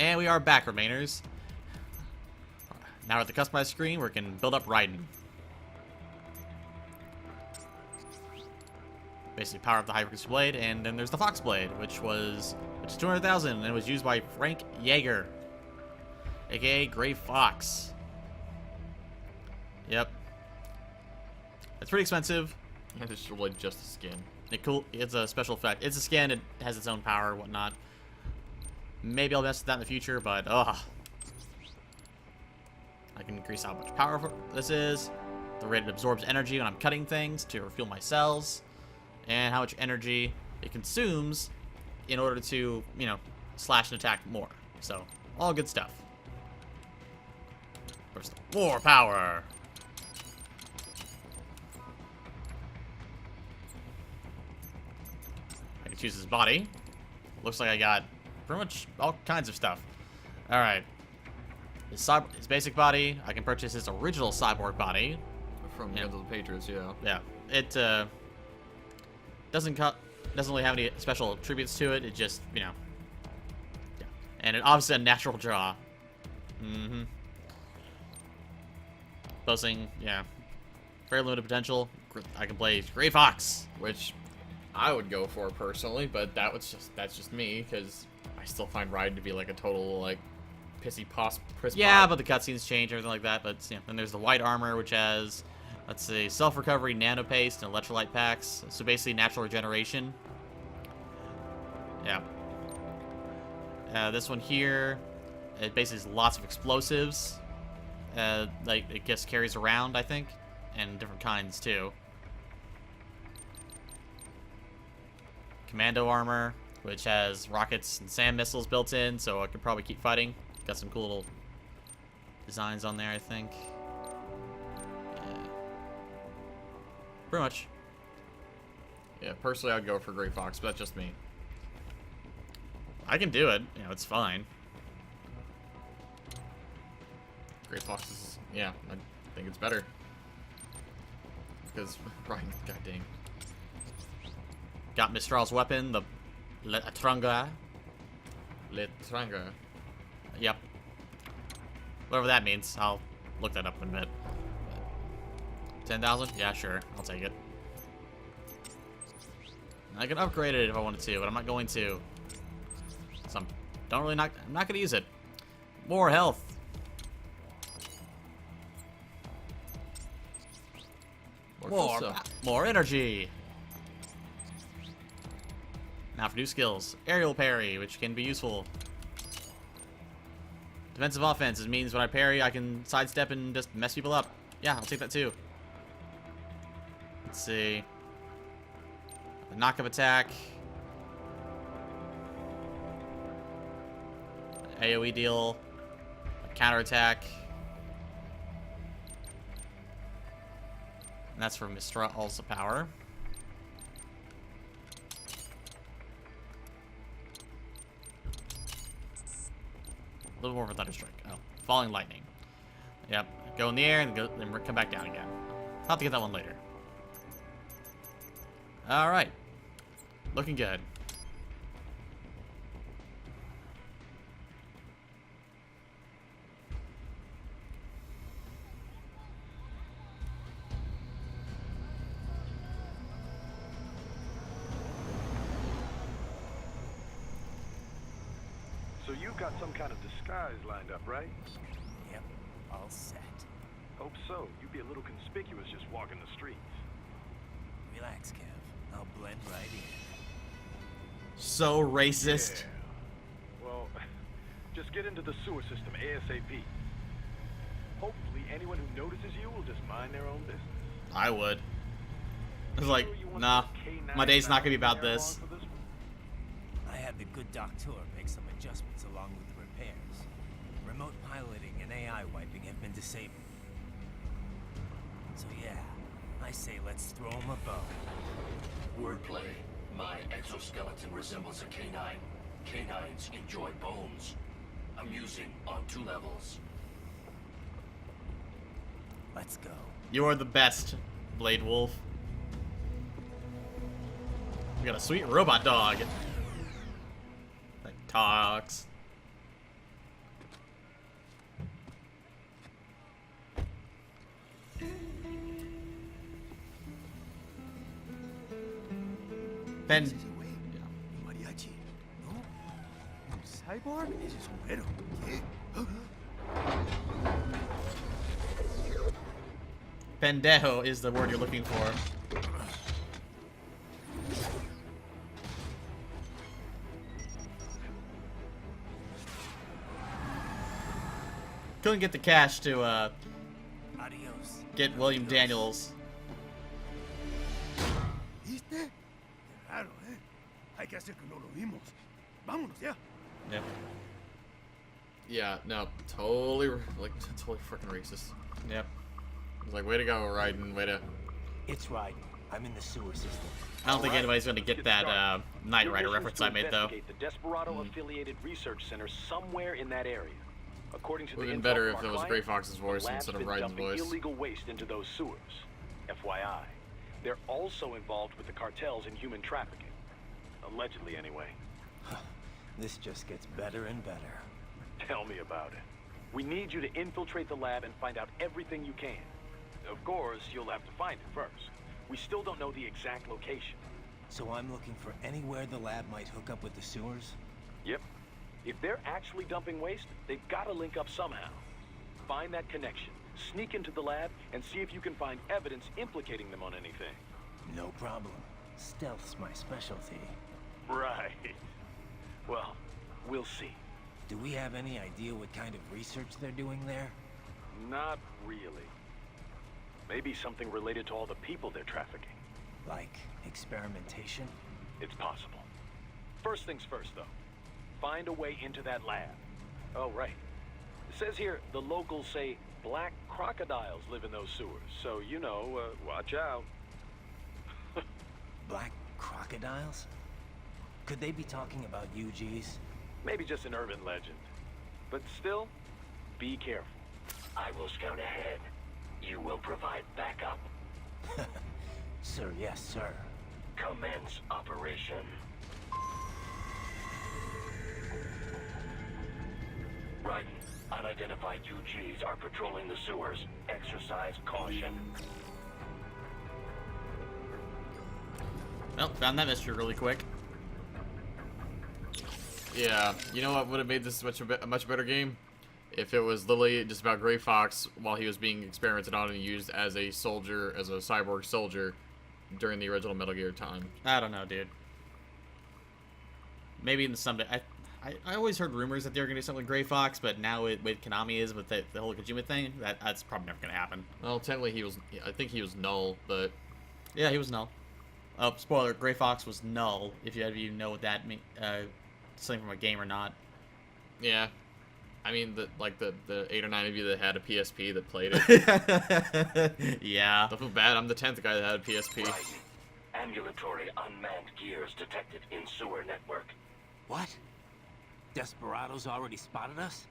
And we are back, Remainers. Now at the customized screen, we can build up Raiden. Basically power up the High-Frequency Blade, and then there's the Fox Blade, which is 200,000, and it was used by Frank Yeager, aka Gray Fox. Yep. It's pretty expensive. And it's really just a skin. It's a special effect. It's a skin, it has its own power and whatnot. Maybe I'll mess with that in the future, but I can increase how much power this is, the rate it absorbs energy when I'm cutting things to refuel my cells, and how much energy it consumes in order to, you know, slash and attack more. So, all good stuff. First, more power. I can choose his body. Looks like I got pretty much all kinds of stuff. Alright. His basic body, I can purchase his original cyborg body. From Guns of the Patriots, yeah. Yeah. It doesn't really have any special attributes to it. It just, you know. Yeah. And it obviously a natural draw. Mm-hmm. Boasting, yeah. Very limited potential. I can play Gray Fox, Which I would go for personally, but that's just me, because I still find Raiden to be like a total like pissy piss yeah, but the cutscenes change, everything like that. But yeah, then there's the white armor, which has, let's see, self-recovery, nano paste, and electrolyte packs. So basically, natural regeneration. Yeah. This one here, it basically has lots of explosives. Like it just carries around, I think, and different kinds too. Commando armor, which has rockets and sand missiles built in, so I could probably keep fighting. Got some cool little designs on there, I think. Yeah. Pretty much. Yeah, personally I'd go for Gray Fox, but that's just me. I can do it. You know, it's fine. Gray Fox is, yeah, I think it's better. Because, Raiden, god dang. Got Mistral's weapon, the Letranga. Letranga. Yep. Whatever that means. I'll look that up in a minute. 10,000? Yeah, sure. I'll take it. I can upgrade it if I wanted to, but I'm not going to. So I'm not going to use it. More health. More energy. Now for new skills. Aerial parry, which can be useful. Defensive offense. It means when I parry, I can sidestep and just mess people up. Yeah, I'll take that too. Let's see. A knock-up attack. AoE deal. A counter-attack. And that's for Mistral's power. A little more of a Thunder Strike. Oh, Falling Lightning. Yep. Go in the air and then come back down again. I'll have to get that one later. Alright. Looking good. So you've got some kind of disguise lined up, right? Yep, all set. Hope so. You'd be a little conspicuous just walking the streets. Relax, Kev. I'll blend right in. So racist. Yeah. Well, just get into the sewer system ASAP. Hopefully anyone who notices you will just mind their own business. I would. I was like, nah, my day's not gonna be about this. I had the good doctor make some adjustments along with the repairs. Remote piloting and AI wiping have been disabled. So yeah, I say let's throw him a bone. Wordplay. My exoskeleton resembles a canine. Canines enjoy bones. Amusing on 2 levels. Let's go. You are the best, Blade Wolf. We got a sweet robot dog that talks. Ben. Ese güey. Un mariachi. ¿No? ¿Un cyborg? Ese es un güero. ¿Qué? Pendejo is the word you're looking for. Couldn't get the cash to Adios. get William Daniels. ¿Viste? Qué raro, ¿eh? Hay que hacer que no lo vimos. Vámonos ya. Yep. Yeah, no, totally, like, totally freaking racist. Yep. It's like, way to go, Raiden, way to... It's Raiden. I'm in the sewer system. I don't think anybody's gonna get that Knight Rider reference I made though. The Desperado-affiliated research center somewhere in that area. According to Would the have intel been better from if our it was client, Gray Fox's voice the lab's instead of been Raiden's dumping voice. illegal waste into those sewers. FYI, they're also involved with the cartels in human trafficking. Allegedly, anyway. This just gets better and better. Tell me about it. We need you to infiltrate the lab and find out everything you can. Of course, you'll have to find it first. We still don't know the exact location. So I'm looking for anywhere the lab might hook up with the sewers? Yep. If they're actually dumping waste, they've got to link up somehow. Find that connection, sneak into the lab, and see if you can find evidence implicating them on anything. No problem. Stealth's my specialty. Right. Well, we'll see. Do we have any idea what kind of research they're doing there? Not really. Maybe something related to all the people they're trafficking. Like experimentation? It's possible. First things first, though. Find a way into that lab. Oh, right. It says here the locals say black crocodiles live in those sewers, so, you know, watch out. Black crocodiles? Could they be talking about UGs? Maybe just an urban legend. But still, be careful. I will scout ahead. You will provide backup. Sir, yes, sir. Commence operation. Raiden, unidentified UGs are patrolling the sewers. Exercise caution. Well, found that mystery really quick. Yeah, you know what would have made this a much better game? If it was literally just about Gray Fox while he was being experimented on and used as a soldier, as a cyborg soldier, during the original Metal Gear time. I don't know, dude. Maybe in the someday. I always heard rumors that they were gonna do something with Gray Fox, but now with Konami is with the whole Kojima thing, that's probably never gonna happen. Well, technically he was. I think he was null, but Yeah, he was null. Oh, spoiler: Gray Fox was null. If you know what that means, something from a game or not. yeah. I mean, the 8 or 9 of you that had a PSP that played it. Yeah. Don't feel bad. I'm the 10th guy that had a PSP. Raiden, ambulatory unmanned gears detected in sewer network. What? Desperados already spotted us?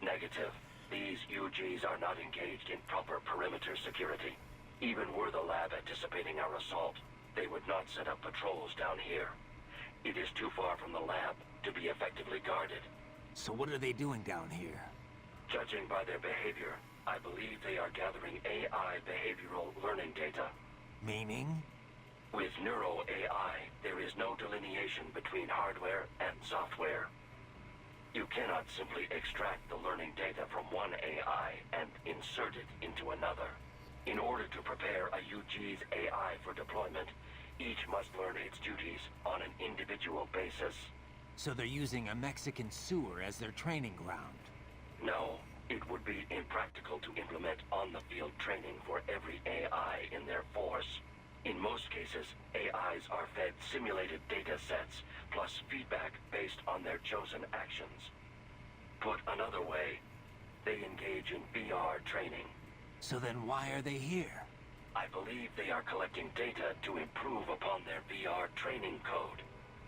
Negative. These UGs are not engaged in proper perimeter security. Even were the lab anticipating our assault, they would not set up patrols down here. It is too far from the lab to be effectively guarded. So what are they doing down here? Judging by their behavior, I believe they are gathering AI behavioral learning data. Meaning? With Neuro AI, there is no delineation between hardware and software. You cannot simply extract the learning data from one AI and insert it into another. In order to prepare a UG's AI for deployment, each must learn its duties on an individual basis. So they're using a Mexican sewer as their training ground. No, it would be impractical to implement on-the-field training for every AI in their force. In most cases, AIs are fed simulated data sets, plus feedback based on their chosen actions. Put another way, they engage in VR training. So then why are they here? I believe they are collecting data to improve upon their VR training code.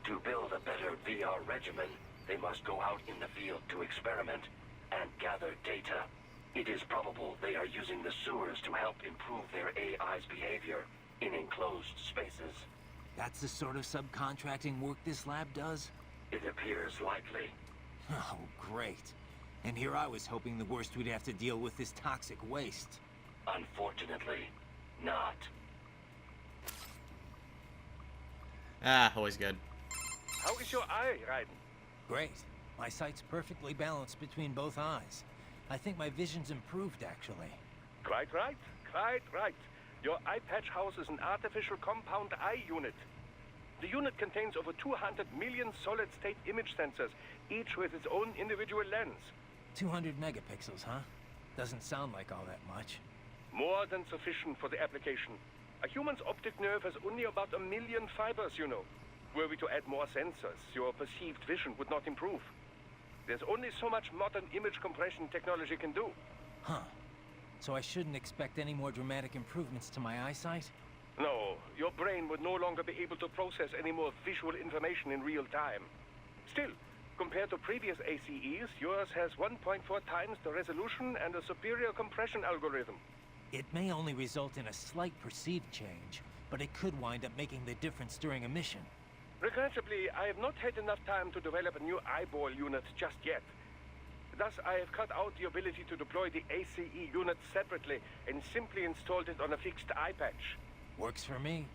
To build a better VR regimen, they must go out in the field to experiment and gather data. It is probable they are using the sewers to help improve their AI's behavior in enclosed spaces. That's the sort of subcontracting work this lab does? It appears likely. Oh, great. And here I was hoping the worst we'd have to deal with is toxic waste. Unfortunately, not. Ah, always good. How is your eye, Raiden? Great. My sight's perfectly balanced between both eyes. I think my vision's improved, actually. Quite right. Quite right. Your eye patch houses an artificial compound eye unit. The unit contains over 200 million solid-state image sensors, each with its own individual lens. 200 megapixels, huh? Doesn't sound like all that much. More than sufficient for the application. A human's optic nerve has only about 1 million fibers, you know. Were we to add more sensors, your perceived vision would not improve. There's only so much modern image compression technology can do. Huh. So I shouldn't expect any more dramatic improvements to my eyesight? No, your brain would no longer be able to process any more visual information in real time. Still, compared to previous ACEs, yours has 1.4 times the resolution and a superior compression algorithm. It may only result in a slight perceived change, but it could wind up making the difference during a mission. Regrettably, I have not had enough time to develop a new eyeball unit just yet. Thus, I have cut out the ability to deploy the ACE unit separately and simply installed it on a fixed eye patch. Works for me.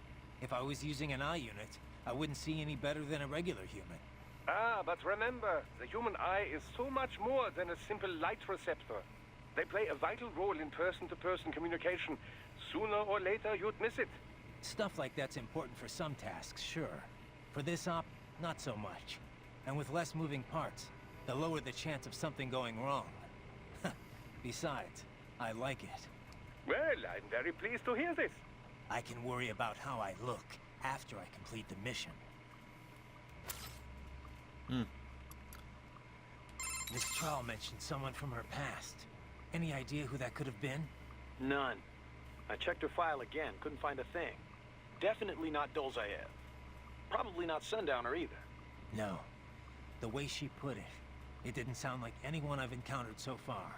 If I was using an eye unit, I wouldn't see any better than a regular human. Ah, but remember, the human eye is so much more than a simple light receptor. They play a vital role in person-to-person communication. Sooner or later, you'd miss it. Stuff like that's important for some tasks, sure. For this op, not so much. And with less moving parts, the lower the chance of something going wrong. Besides, I like it. Well, I'm very pleased to hear this. I can worry about how I look after I complete the mission. Miss Trial mentioned someone from her past. Any idea who that could have been? None. I checked her file again, couldn't find a thing. Definitely not Dolzaev. Probably not Sundowner either. No. The way she put it, it didn't sound like anyone I've encountered so far.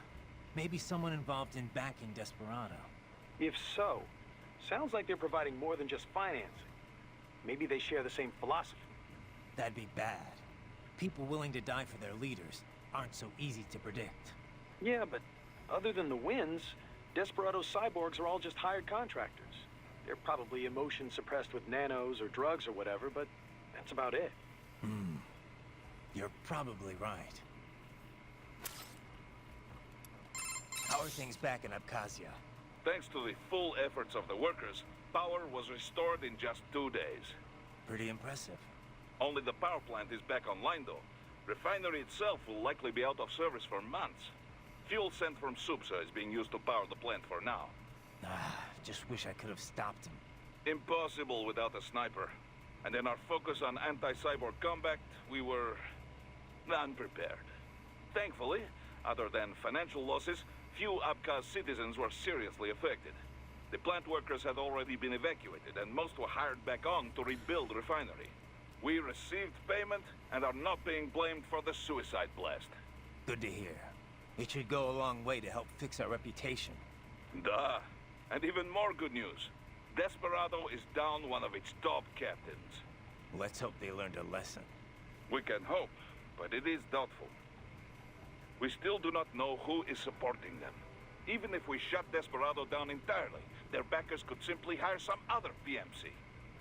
Maybe someone involved in backing Desperado. If so, sounds like they're providing more than just financing. Maybe they share the same philosophy. That'd be bad. People willing to die for their leaders aren't so easy to predict. Yeah, but other than the wins, Desperado's cyborgs are all just hired contractors. They're probably emotion suppressed with nanos or drugs or whatever, but that's about it. You're probably right. How are things back in Abkhazia? Thanks to the full efforts of the workers, power was restored in just 2 days. Pretty impressive. Only the power plant is back online though. Refinery itself will likely be out of service for months. Fuel sent from Subsa is being used to power the plant for now. Just wish I could have stopped him. Impossible without a sniper. And in our focus on anti-cyborg combat, we were unprepared. Thankfully, other than financial losses, few Abkhaz citizens were seriously affected. The plant workers had already been evacuated, and most were hired back on to rebuild the refinery. We received payment and are not being blamed for the suicide blast. Good to hear. It should go a long way to help fix our reputation. Duh. And even more good news. Desperado is down one of its top captains. Let's hope they learned a lesson. We can hope, but it is doubtful. We still do not know who is supporting them. Even if we shut Desperado down entirely, their backers could simply hire some other PMC.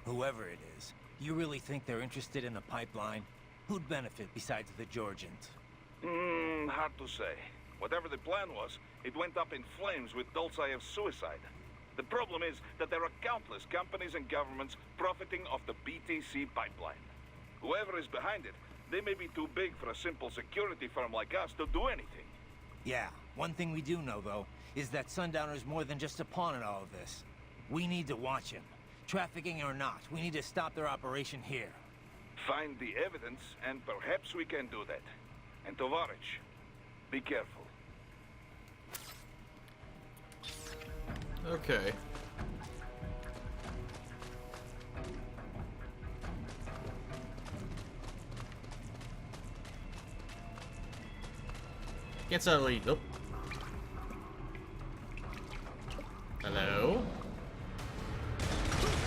Whoever it is, you really think they're interested in the pipeline? Who'd benefit besides the Georgians? Hard to say. Whatever the plan was, it went up in flames with Dolzaev's suicide. The problem is that there are countless companies and governments profiting off the BTC pipeline. Whoever is behind it, they may be too big for a simple security firm like us to do anything. Yeah, one thing we do know, though, is that Sundowner's more than just a pawn in all of this. We need to watch him. Trafficking or not, we need to stop their operation here. Find the evidence, and perhaps we can do that. And Tovarich, be careful. Okay. Gets a lead. Oh. Hello?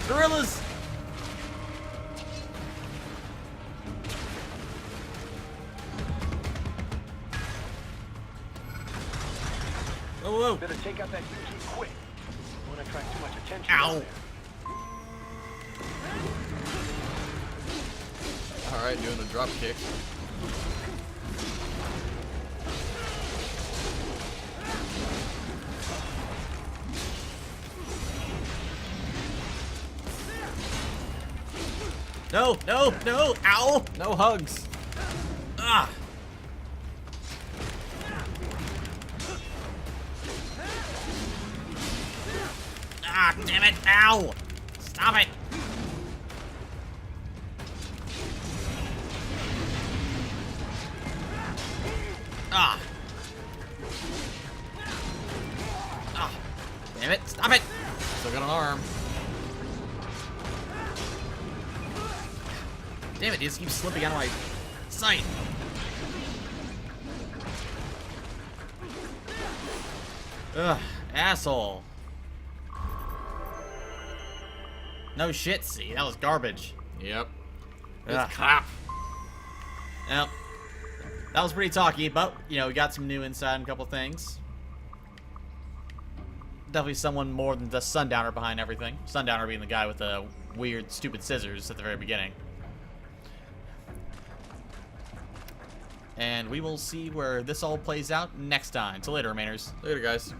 Gorillas! Whoa, whoa. Better take out that UG quick. Won't attract too much attention. Ow. down there. Alright, doing a drop kick. No, no, no! Ow! No hugs. Ah! Ah, damn it! Ow! Stop it! Ah! Ah! Damn it! Stop it! Still got an arm. Damn it! He just keeps slipping out of my sight. Ugh! Asshole! No shit, see? That was garbage. Yep. Ugh. It's crap. Yep. That was pretty talky, but, you know, we got some new insight on a couple things. Definitely someone more than the Sundowner behind everything. Sundowner being the guy with the weird, stupid scissors at the very beginning. And we will see where this all plays out next time. Till later, Remainers. Later, guys.